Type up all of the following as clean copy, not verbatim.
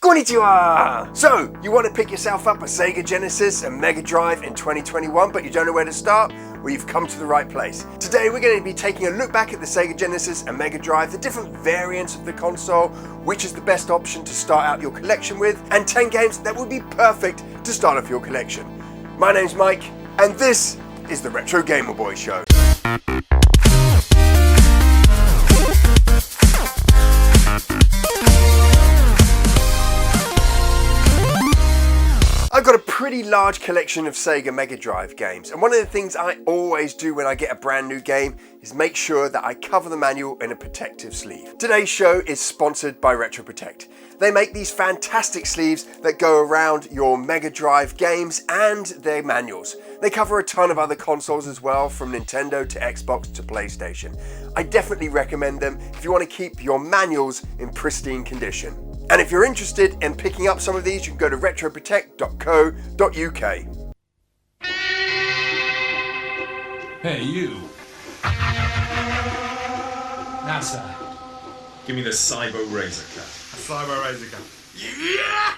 Konnichiwa! So, you want to pick yourself up a Sega Genesis and Mega Drive in 2021, but you don't know where to start? Well, you've come to the right place. Today we're going to be taking a look back at the Sega Genesis and Mega Drive, the different variants of the console, which is the best option to start out your collection with, and 10 games that would be perfect to start off your collection. My name's Mike, and this is the Retro Gamer Boy Show. I've got a pretty large collection of Sega Mega Drive games, and one of the things I always do when I get a brand new game is make sure that I cover the manual in a protective sleeve. Today's show is sponsored by Retro Protect. They make these fantastic sleeves that go around your Mega Drive games and their manuals. They cover a ton of other consoles as well, from Nintendo to Xbox to PlayStation. I definitely recommend them if you want to keep your manuals in pristine condition. And if you're interested in picking up some of these, you can go to retroprotect.co.uk. Hey, you. Now, sir. Give me the Cyber Razor Cut. A Cyber Razor Cut. Yeah!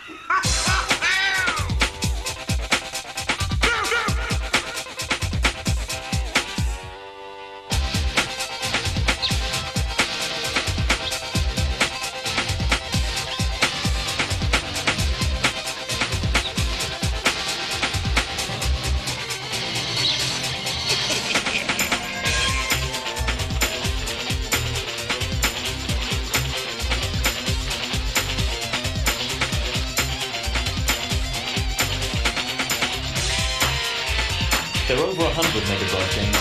There are over 100 Mega Drive games.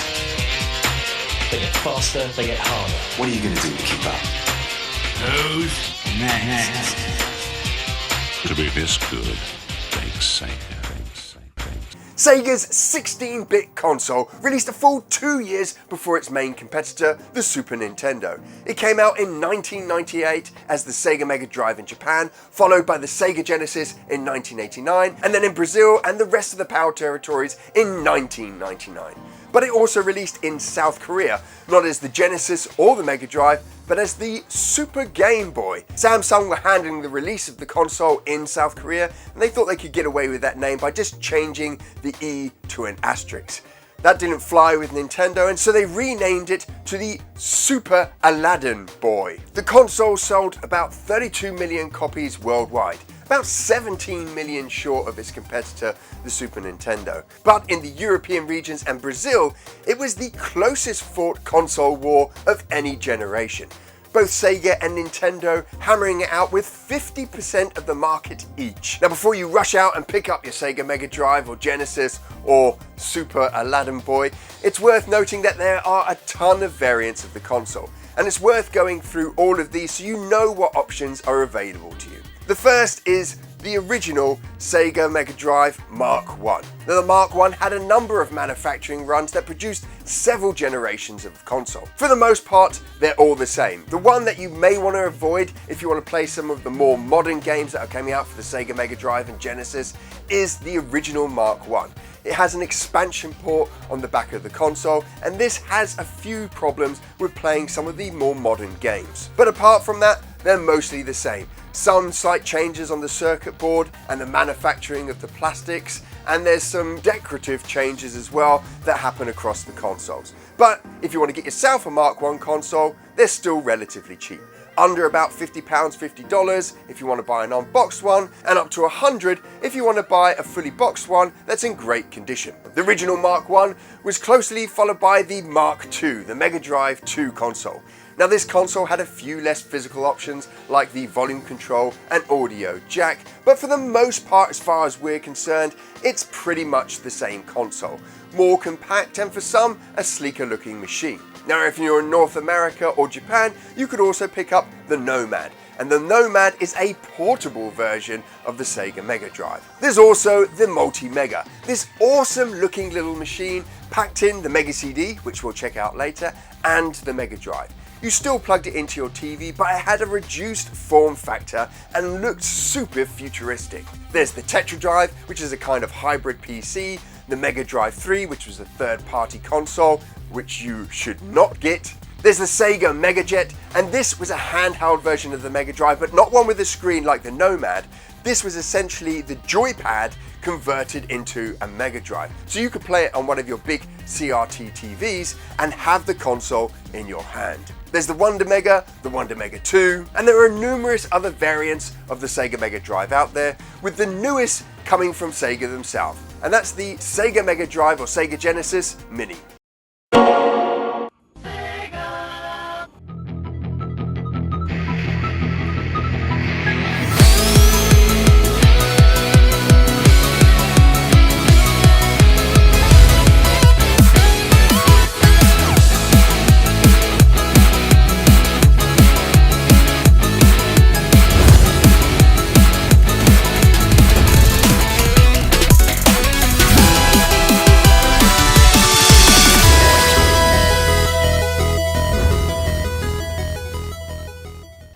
They get faster, they get harder. What are you going to do to keep up? Who's next? To be this good, thanks Sega. Sega's 16-bit console released a full 2 years before its main competitor, the Super Nintendo. It came out in 1998 as the Sega Mega Drive in Japan, followed by the Sega Genesis in 1989, and then in Brazil and the rest of the PAL territories in 1999. But it also released in South Korea, not as the Genesis or the Mega Drive, but as the Super Game Boy. Samsung were handling the release of the console in South Korea, and they thought they could get away with that name by just changing the E to an asterisk. That didn't fly with Nintendo, and so they renamed it to the Super Aladdin Boy. The console sold about 32 million copies worldwide, about 17 million short of its competitor, the Super Nintendo. But in the European regions and Brazil, it was the closest fought console war of any generation. Both Sega and Nintendo hammering it out with 50% of the market each. Now, before you rush out and pick up your Sega Mega Drive or Genesis or Super Aladdin Boy, it's worth noting that there are a ton of variants of the console, and it's worth going through all of these so you know what options are available to you. The first is the original Sega Mega Drive Mark I. Now, the Mark I had a number of manufacturing runs that produced several generations of console. For the most part, they're all the same. The one that you may want to avoid if you want to play some of the more modern games that are coming out for the Sega Mega Drive and Genesis is the original Mark I. It has an expansion port on the back of the console, and this has a few problems with playing some of the more modern games. But apart from that, they're mostly the same. Some slight changes on the circuit board and the manufacturing of the plastics, and there's some decorative changes as well that happen across the consoles. But if you want to get yourself a Mark I console, they're still relatively cheap. Under about £50, $50 if you want to buy an unboxed one, and up to $100 if you want to buy a fully boxed one that's in great condition. The original Mark I was closely followed by the Mark II, the Mega Drive 2 console. Now, this console had a few less physical options like the volume control and audio jack, but for the most part, as far as we're concerned, it's pretty much the same console. More compact, and for some, a sleeker looking machine. Now, if you're in North America or Japan, you could also pick up the Nomad. And the Nomad is a portable version of the Sega Mega Drive. There's also the Multi-Mega, this awesome looking little machine packed in the Mega CD, which we'll check out later, and the Mega Drive. You still plugged it into your TV, but it had a reduced form factor and looked super futuristic. There's the Tetra Drive, which is a kind of hybrid PC, the Mega Drive 3, which was a third-party console, which you should not get, There's the Sega Mega Jet, and this was a handheld version of the Mega Drive, but not one with a screen like the Nomad. This was essentially the joypad converted into a Mega Drive. So you could play it on one of your big CRT TVs and have the console in your hand. There's the Wondermega, the Wondermega 2, and there are numerous other variants of the Sega Mega Drive out there, with the newest coming from Sega themselves, and that's the Sega Mega Drive or Sega Genesis Mini.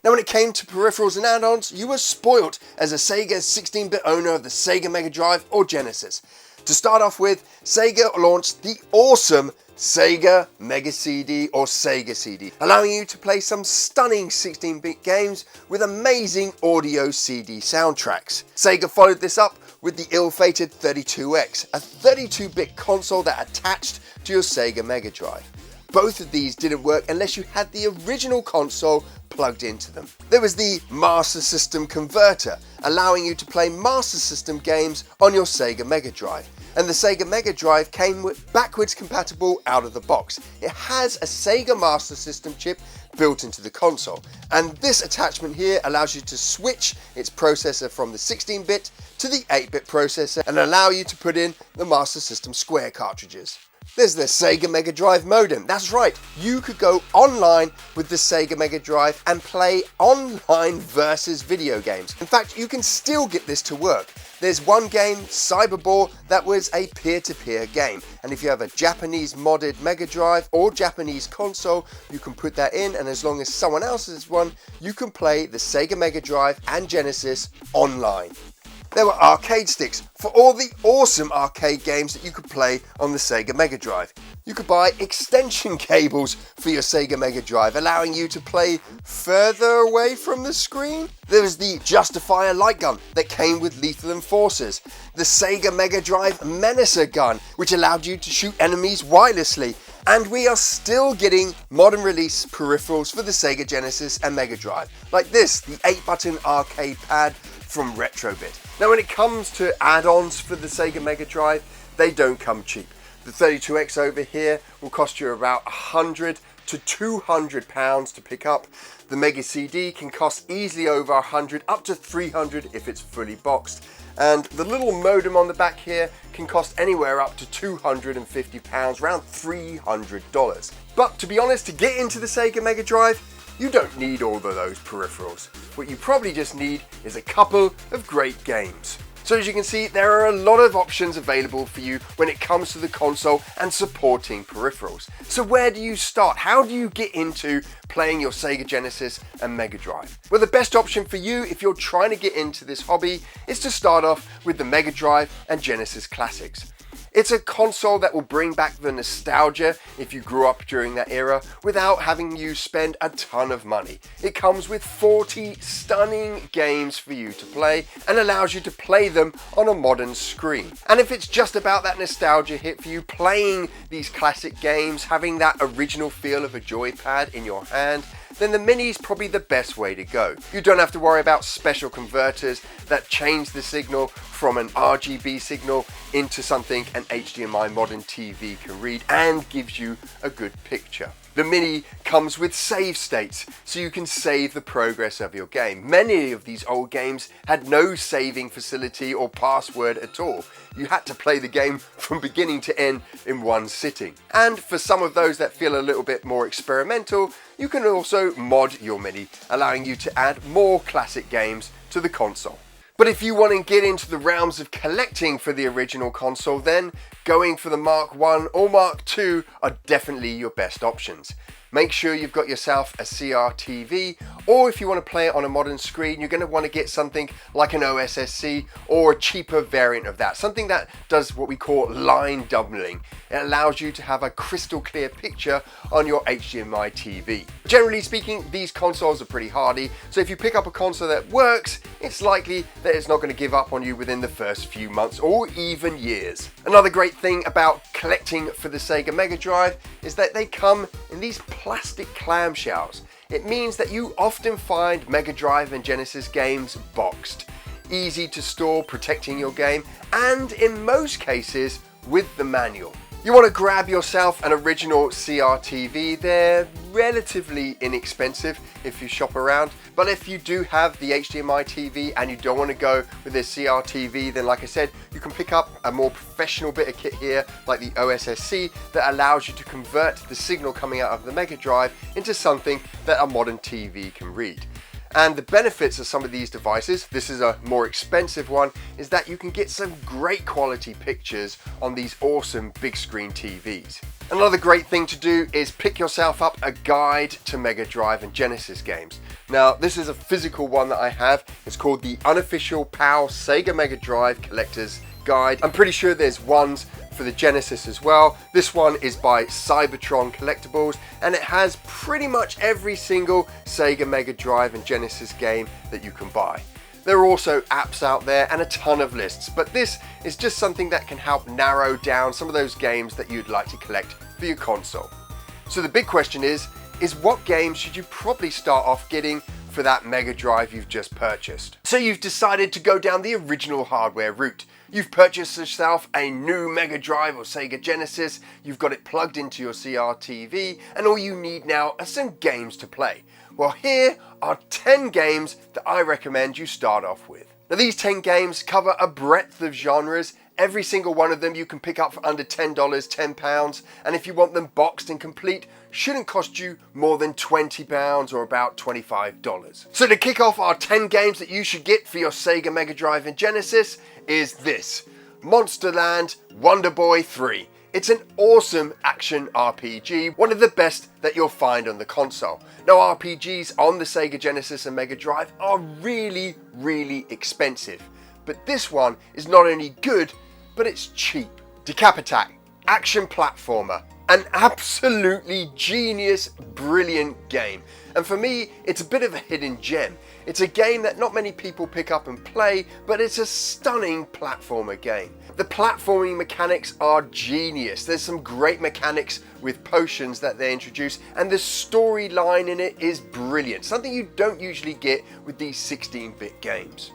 Now when it came to peripherals and add-ons, you were spoilt as a Sega 16-bit owner of the Sega Mega Drive or Genesis. To start off with, Sega launched the awesome Sega Mega CD or Sega CD, allowing you to play some stunning 16-bit games with amazing audio CD soundtracks. Sega followed this up with the ill-fated 32X, a 32-bit console that attached to your Sega Mega Drive. Both of these didn't work unless you had the original console plugged into them. There was the Master System Converter, allowing you to play Master System games on your Sega Mega Drive. And the Sega Mega Drive came with backwards compatible out of the box. It has a Sega Master System chip built into the console. And this attachment here allows you to switch its processor from the 16-bit to the 8-bit processor and allow you to put in the Master System Square cartridges. There's the Sega Mega Drive modem. That's right, you could go online with the Sega Mega Drive and play online versus video games. In fact, you can still get this to work. There's one game, Cyberball, that was a peer-to-peer game. And if you have a Japanese modded Mega Drive or Japanese console, you can put that in, and as long as someone else has one, you can play the Sega Mega Drive and Genesis online. There were arcade sticks for all the awesome arcade games that you could play on the Sega Mega Drive. You could buy extension cables for your Sega Mega Drive, allowing you to play further away from the screen. There was the Justifier light gun that came with Lethal Enforcers, the Sega Mega Drive Menacer gun, which allowed you to shoot enemies wirelessly. And we are still getting modern release peripherals for the Sega Genesis and Mega Drive, like this, the 8-button arcade pad from Retrobit. Now when it comes to add-ons for the Sega Mega Drive, they don't come cheap. The 32X over here will cost you about £100 to £200 to pick up. The Mega CD can cost easily over £100, up to £300 if it's fully boxed. And the little modem on the back here can cost anywhere up to £250, around $300. But to be honest, to get into the Sega Mega Drive, you don't need all of those peripherals. What you probably just need is a couple of great games. So as you can see, there are a lot of options available for you when it comes to the console and supporting peripherals. So where do you start? How do you get into playing your Sega Genesis and Mega Drive? Well, the best option for you if you're trying to get into this hobby is to start off with the Mega Drive and Genesis Classics. It's a console that will bring back the nostalgia if you grew up during that era without having you spend a ton of money. It comes with 40 stunning games for you to play and allows you to play them on a modern screen. And if it's just about that nostalgia hit for you, playing these classic games, having that original feel of a joypad in your hand, then the Mini is probably the best way to go. You don't have to worry about special converters that change the signal from an RGB signal into something an HDMI modern TV can read and gives you a good picture. The Mini comes with save states, so you can save the progress of your game. Many of these old games had no saving facility or password at all. You had to play the game from beginning to end in one sitting. And for some of those that feel a little bit more experimental, you can also mod your Mini, allowing you to add more classic games to the console. But if you want to get into the realms of collecting for the original console, then going for the Mark I or Mark II are definitely your best options. Make sure you've got yourself a CRTV, or if you want to play it on a modern screen, you're going to want to get something like an OSSC or a cheaper variant of that, something that does what we call line doubling. It allows you to have a crystal clear picture on your HDMI TV. Generally speaking, these consoles are pretty hardy, so if you pick up a console that works, it's likely that it's not going to give up on you within the first few months or even years. Another great thing about collecting for the Sega Mega Drive is that they come in these plastic clamshells. It means that you often find Mega Drive and Genesis games boxed, easy to store, protecting your game, and in most cases with the manual. You want to grab yourself an original CRTV. They're relatively inexpensive if you shop around, but if you do have the HDMI TV and you don't want to go with this CRTV, then like I said, you can pick up a more professional bit of kit here like the OSSC that allows you to convert the signal coming out of the Mega Drive into something that a modern TV can read. And the benefits of some of these devices, this is a more expensive one, is that you can get some great quality pictures on these awesome big screen TVs. Another great thing to do is pick yourself up a guide to Mega Drive and Genesis games. Now, this is a physical one that I have. It's called the Unofficial PAL Sega Mega Drive Collector's Guide. I'm pretty sure there's ones for the Genesis as well. This one is by Cybertron Collectibles, and it has pretty much every single Sega Mega Drive and Genesis game that you can buy. There are also apps out there and a ton of lists, but this is just something that can help narrow down some of those games that you'd like to collect for your console. So the big question is what games should you probably start off getting for that Mega Drive you've just purchased? So you've decided to go down the original hardware route. You've purchased yourself a new Mega Drive or Sega Genesis, you've got it plugged into your CRTV, and all you need now are some games to play. Well, here are 10 games that I recommend you start off with. Now, these 10 games cover a breadth of genres. Every single one of them you can pick up for under $10, £10, and if you want them boxed and complete, shouldn't cost you more than £20 or about $25. So to kick off our 10 games that you should get for your Sega Mega Drive and Genesis is this, Monsterland Wonder Boy 3. It's an awesome action RPG, one of the best that you'll find on the console. Now, RPGs on the Sega Genesis and Mega Drive are really, really expensive, but this one is not only good, but it's cheap. Decap Attack, action platformer, an absolutely genius, brilliant game. And for me, it's a bit of a hidden gem. It's a game that not many people pick up and play, but it's a stunning platformer game. The platforming mechanics are genius. There's some great mechanics with potions that they introduce, and the storyline in it is brilliant, something you don't usually get with these 16-bit games.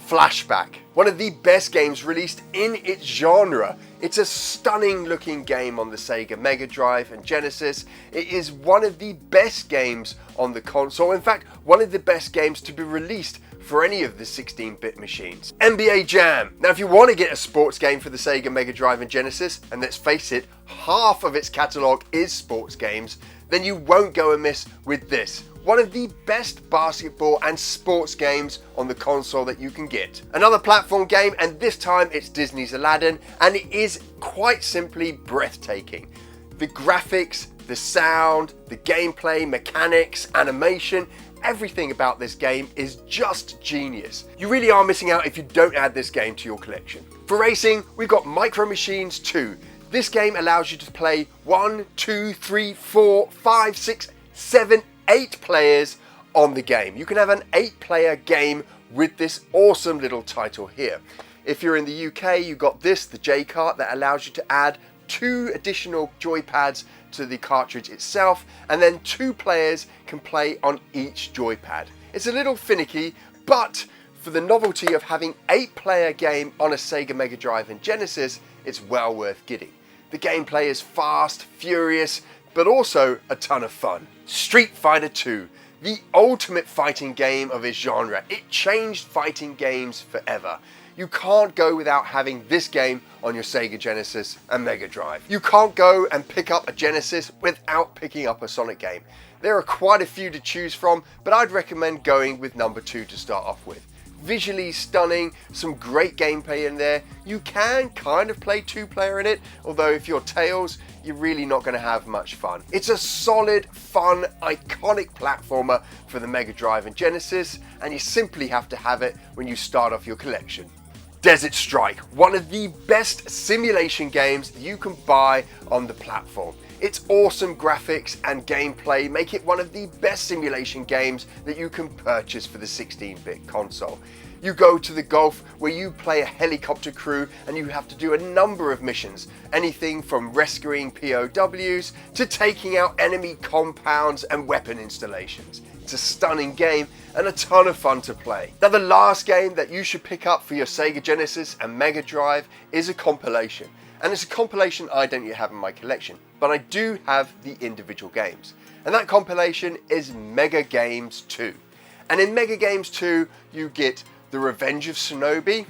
Flashback, one of the best games released in its genre. It's a stunning looking game on the Sega Mega Drive and Genesis. It is one of the best games on the console. In fact, one of the best games to be released for any of the 16-bit machines. NBA Jam. Now, if you want to get a sports game for the Sega Mega Drive and Genesis, and let's face it, half of its catalogue is sports games, then you won't go amiss with this. One of the best basketball and sports games on the console that you can get. Another platform game, and this time it's Disney's Aladdin, and it is quite simply breathtaking. The graphics, the sound, the gameplay, mechanics, animation, everything about this game is just genius. You really are missing out if you don't add this game to your collection. For racing, we've got Micro Machines 2. This game allows you to play 1, 2, 3, 4, 5, 6, 7, 8 players on the game. You can have an 8-player game with this awesome little title here. If you're in the UK, you've got this, the J-Cart, that allows you to add 2 additional joypads to the cartridge itself, and then 2 players can play on each joypad. It's a little finicky, but for the novelty of having 8-player game on a Sega Mega Drive and Genesis, it's well worth getting. The gameplay is fast, furious, but also a ton of fun. Street Fighter 2, the ultimate fighting game of its genre. It changed fighting games forever. You can't go without having this game on your Sega Genesis and Mega Drive. You can't go and pick up a Genesis without picking up a Sonic game. There are quite a few to choose from, but I'd recommend going with number 2 to start off with. visually stunning, some great gameplay in there. You can kind of play 2-player in it, although if you're Tails, you're really not going to have much fun. It's a solid, fun, iconic platformer for the Mega Drive and Genesis, and you simply have to have it when you start off your collection. Desert Strike, one of the best simulation games you can buy on the platform. Its awesome graphics and gameplay make it one of the best simulation games that you can purchase for the 16-bit console. You go to the Gulf where you play a helicopter crew and you have to do a number of missions, anything from rescuing POWs to taking out enemy compounds and weapon installations. It's a stunning game and a ton of fun to play. Now the last game that you should pick up for your Sega Genesis and Mega Drive is a compilation. And it's a compilation I don't yet have in my collection, but I do have the individual games. And that compilation is Mega Games 2. And in Mega Games 2 you get The Revenge of Shinobi,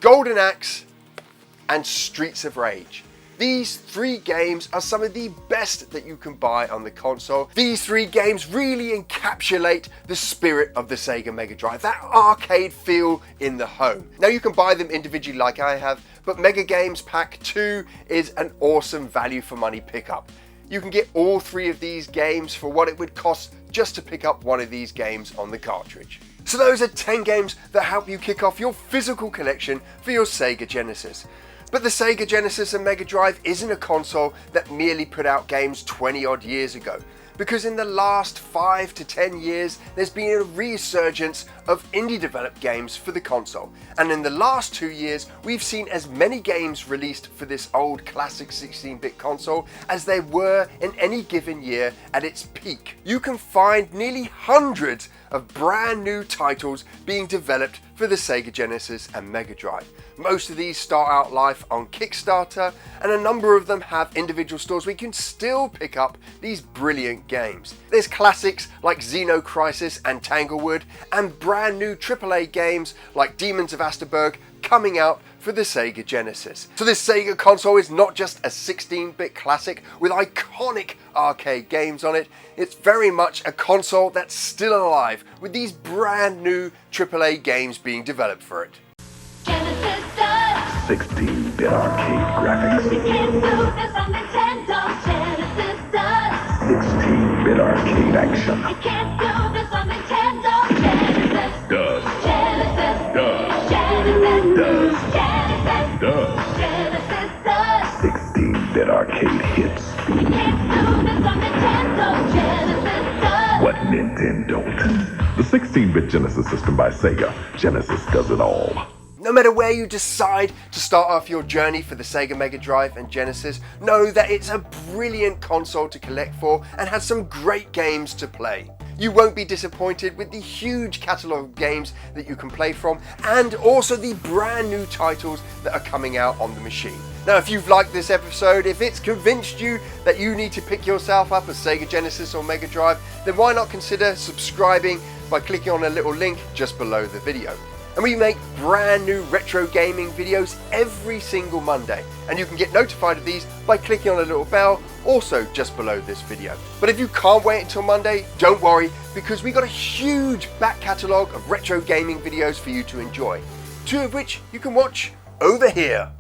Golden Axe, and Streets of Rage. These 3 games are some of the best that you can buy on the console. These 3 games really encapsulate the spirit of the Sega Mega Drive, that arcade feel in the home. Now you can buy them individually like I have, but Mega Games Pack 2 is an awesome value for money pickup. You can get all 3 of these games for what it would cost just to pick up one of these games on the cartridge. So those are 10 games that help you kick off your physical collection for your Sega Genesis. But the Sega Genesis and Mega Drive isn't a console that merely put out games 20 odd years ago, because in the last 5 to 10 years there's been a resurgence of indie developed games for the console, and in the last 2 years we've seen as many games released for this old classic 16-bit console as there were in any given year at its peak. You can find nearly hundreds of brand new titles being developed for the Sega Genesis and Mega Drive. Most of these start out life on Kickstarter, and a number of them have individual stores where you can still pick up these brilliant games. There's classics like Xeno Crisis and Tanglewood, and brand new AAA games like Demons of Asterberg coming out for the Sega Genesis. So this Sega console is not just a 16-bit classic with iconic arcade games on it, it's very much a console that's still alive with these brand new AAA games being developed for it. Genesis does. 16-bit arcade graphics. We can't do this on Nintendo. Genesis does. 16-bit arcade action. We can't do this on Nintendo. Genesis Does. Genesis Does. Genesis Does. Genesis Does. Genesis does. 16-bit arcade hits. We can't do this on Nintendo. Genesis does. What Nintendo don't. The 16-bit Genesis system by Sega. Genesis does it all. No matter where you decide to start off your journey for the Sega Mega Drive and Genesis, know that it's a brilliant console to collect for and has some great games to play. You won't be disappointed with the huge catalogue of games that you can play from, and also the brand new titles that are coming out on the machine. Now if you've liked this episode, if it's convinced you that you need to pick yourself up a Sega Genesis or Mega Drive, then why not consider subscribing by clicking on a little link just below the video. And we make brand new retro gaming videos every single Monday, and you can get notified of these by clicking on a little bell also just below this video. But if you can't wait until Monday, don't worry, because we got a huge back catalogue of retro gaming videos for you to enjoy, 2 of which you can watch over here.